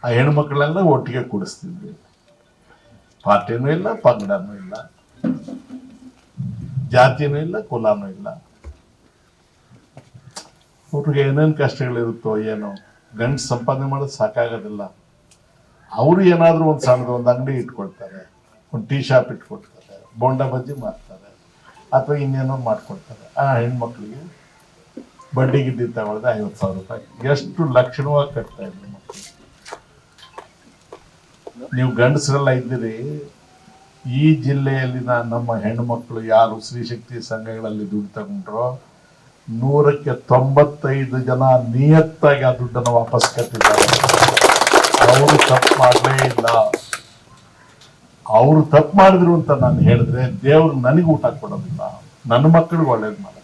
ಆ ಹೆಣ್ಮಕ್ಳೆಲ್ಲ ಒಟ್ಟಿಗೆ ಕೂಡಿಸ್ತಿದ್ವಿ. ಪಾರ್ಟಿನೂ ಇಲ್ಲ, ಪಂಗಡನೂ ಇಲ್ಲ, ಜಾತಿನೂ ಇಲ್ಲ, ಕುಲನೂ ಇಲ್ಲ. ಅವ್ರಿಗೆ ಏನೇನು ಕಷ್ಟಗಳಿರುತ್ತೋ ಏನೋ, ಗಂಡು ಸಂಪಾದನೆ ಮಾಡೋದು ಸಾಕಾಗೋದಿಲ್ಲ. ಅವರು ಏನಾದರೂ ಒಂದು ಸಣ್ಣದು ಒಂದು ಅಂಗಡಿ ಇಟ್ಕೊಳ್ತಾರೆ, ಒಂದು ಟೀ ಶಾಪ್ ಇಟ್ಕೊಳ್ತಾರೆ, ಬೋಂಡ ಬಜ್ಜಿ ಮಾಡ್ತಾರೆ, ಅಥವಾ ಇನ್ನೇನೋ ಮಾಡ್ಕೊಳ್ತಾರೆ. ಆ ಹೆಣ್ಮಕ್ಳಿಗೆ ಬಡ್ಡಿ ಗಿಡ್ಡಿ ತಗೊಳ್ದೆ 50,000 ರೂಪಾಯಿ ಎಷ್ಟು ಲಕ್ಷಣವಾಗಿ ಕಟ್ತಾ ಇದ್ರು ಮಕ್ಕಳು. ನೀವು ಗಂಡಸರೆಲ್ಲ ಇದ್ದೀರಿ, ಈ ಜಿಲ್ಲೆಯಲ್ಲಿನ ನಮ್ಮ ಹೆಣ್ಣುಮಕ್ಕಳು ಯಾರು ಸ್ತ್ರೀಶಕ್ತಿ ಸಂಘಗಳಲ್ಲಿ ದುಡ್ಡು ತಗೊಂಡ್ರೋ 100ಕ್ಕೆ 95 ಜನ ನಿಯತ್ತಾಗಿ ಆ ದುಡ್ಡನ್ನು ವಾಪಸ್ ಕಟ್ಟಿದ್ದಾರೆ. ಅವರು ತಪ್ಪು ಮಾಡಲೇ ಇಲ್ಲ. ಅವರು ತಪ್ಪು ಮಾಡಿದ್ರು ಅಂತ ನಾನು ಹೇಳಿದ್ರೆ ದೇವ್ರು ನನಗೆ ಊಟ ಕೊಡೋದಿಲ್ಲ, ನನ್ನ ಮಕ್ಕಳಿಗೆ ಒಳ್ಳೇದು ಮಾಡೋದಿಲ್ಲ.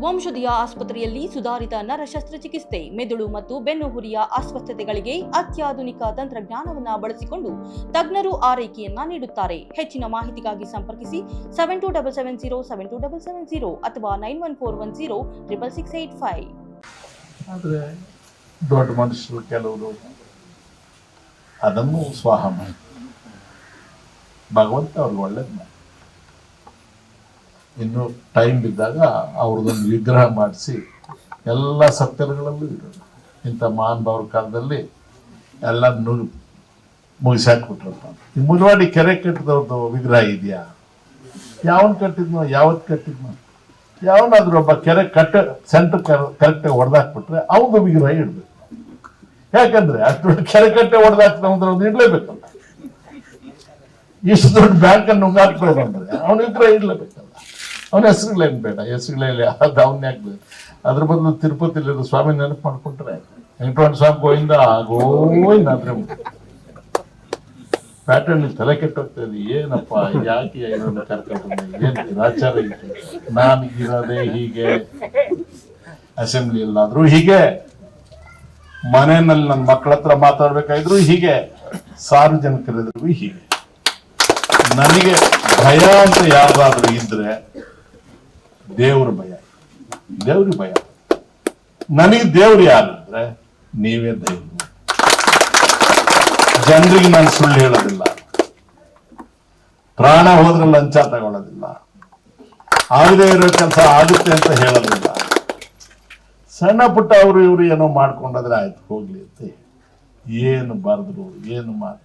ವಂಶದಿಯ ಆಸ್ಪತ್ರೆಯಲ್ಲಿ ಸುಧಾರಿತ ನರ ಶಸ್ತ್ರಚಿಕಿತ್ಸೆ, ಮೆದುಳು ಮತ್ತು ಬೆನ್ನುಹುರಿಯ ಅಸ್ವಸ್ಥತೆಗಳಿಗೆ ಅತ್ಯಾಧುನಿಕ ತಂತ್ರಜ್ಞಾನವನ್ನು ಬಳಸಿಕೊಂಡು ತಜ್ಞರು ಆರೈಕೆಯನ್ನ ನೀಡುತ್ತಾರೆ. ಹೆಚ್ಚಿನ ಮಾಹಿತಿಗಾಗಿ ಸಂಪರ್ಕಿಸಿ 7277072770 ಅಥವಾ 9141066685. ಆದರೆ ದೊಡ್ಡ ಮನುಷ್ಯರು ಕೆಲವರು ಅದನ್ನು ಸ್ವಾಹ ಮಾಡಿ ಭಗವಂತ ಅವ್ರಿಗೆ ಒಳ್ಳೇದು ಮಾಡಿ ಇನ್ನು ಟೈಮ್ ಬಿದ್ದಾಗ ಅವ್ರದ್ದೊಂದು ವಿಗ್ರಹ ಮಾಡಿಸಿ ಎಲ್ಲ ಸತ್ಯಗಳಲ್ಲೂ ಇರೋದು. ಇಂಥ ಮಹಾನುಭಾವ್ರ ಕಾಲದಲ್ಲಿ ಎಲ್ಲ ಮುಗಿಸಾಕ್ಬಿಟ್ರಪ್ಪ. ಈ ಮುಳವಾಡಿ ಕೆರೆ ಕಟ್ಟಿದವ್ರದ್ದು ವಿಗ್ರಹ ಇದೆಯಾ? ಯಾವನ್ ಕಟ್ಟಿದ್ನೋ, ಯಾವತ್ತು ಕಟ್ಟಿದ್ನೋ? ಯಾವನಾದ್ರೂ ಒಬ್ಬ ಕೆರೆ ಸೆಂಟರ್ ಕರೆಕ್ಟಾಗಿ ಹೊಡೆದಾಕ್ಬಿಟ್ರೆ ಅವ್ರದ್ದು ವಿಗ್ರಹ ಇಡಬೇಕು. ಯಾಕಂದ್ರೆ ಅಷ್ಟು ದೊಡ್ಡ ಕೆರೆ ಕಟ್ಟೆ ಹೊಡೆದಾಕ್ತ ಅಂದ್ರೆ ಅವ್ನು ಇಡ್ಲೇಬೇಕಲ್ಲ. ಇಷ್ಟು ದೊಡ್ಡ ಬ್ಯಾಂಕನ್ನು ನುಂಗಾಕ್ಬೇಕಂದ್ರೆ ಅವನ ವಿಗ್ರಹ ಇಡ್ಲೇಬೇಕಲ್ಲ. ಅವನ ಹೆಸರುಗಳೇನು ಬೇಡ, ಹೆಸರುಗಳಲ್ಲಿ ಅದು ಅವನ್ನೇ ಆಗ್ಬೇಕು. ಅದ್ರ ಬದಲು ತಿರುಪತಿಲಿರೋ ಸ್ವಾಮಿ ನೆನಪು ಮಾಡ್ಕೊಂಡ್ರೆ ವೆಂಕಟರಮಣ ಸ್ವಾಮಿ ಗೋವಿಂದ ಗೋವಿಂದ ಅಂದ್ರೆ ಪ್ಯಾಟರ್ನ್ ತಲೆ ಕೆಟ್ಟೋಗ್ತದೆ. ಏನಪ್ಪ ಯಾಕೆ ಇದನ್ನು ಕರ್ಕೊಂಡು ಏನ್ ಆಚಾರ ಇದೆ? ನಾನು ಇರೋದೇ ಹೀಗೆ, ಅಸೆಂಬ್ಲಿಯಲ್ಲಾದ್ರೂ ಹೀಗೆ, ಮನೆಯಲ್ಲಿ ನನ್ನ ಮಕ್ಕಳ ಹತ್ರ ಮಾತಾಡ್ಬೇಕಾದ್ರು ಹೀಗೆ, ಸಾರ್ವಜನಿಕರಿದ್ರು ಹೀಗೆ. ನನಗೆ ಭಯ ಅಂತ ಯಾವ್ದಾದ್ರು ಇದ್ರೆ ದೇವ್ರ ಭಯ, ದೇವ್ರಿಗೆ ಭಯ. ನನಗೆ ದೇವ್ರು ಯಾರಂದ್ರೆ ನೀವೇ ದೇವ್ರು. ಜನರಿಗೆ ನಾನು ಸುಳ್ಳು ಹೇಳೋದಿಲ್ಲ, ಪ್ರಾಣ ಹೋದ್ರೆ ಲಂಚ ತಗೊಳ್ಳೋದಿಲ್ಲ, ಆಗದೆ ಇರೋ ಕೆಲಸ ಆಗುತ್ತೆ ಅಂತ ಹೇಳೋದಿಲ್ಲ. ಸಣ್ಣ ಪುಟ್ಟ ಅವರು ಇವರು ಏನೋ ಮಾಡ್ಕೊಂಡಾದ್ರೆ ಆಯ್ತು ಹೋಗ್ಲಿ ಅಂತ ಏನು ಬರೆದ್ರು ಏನು ಮಾತು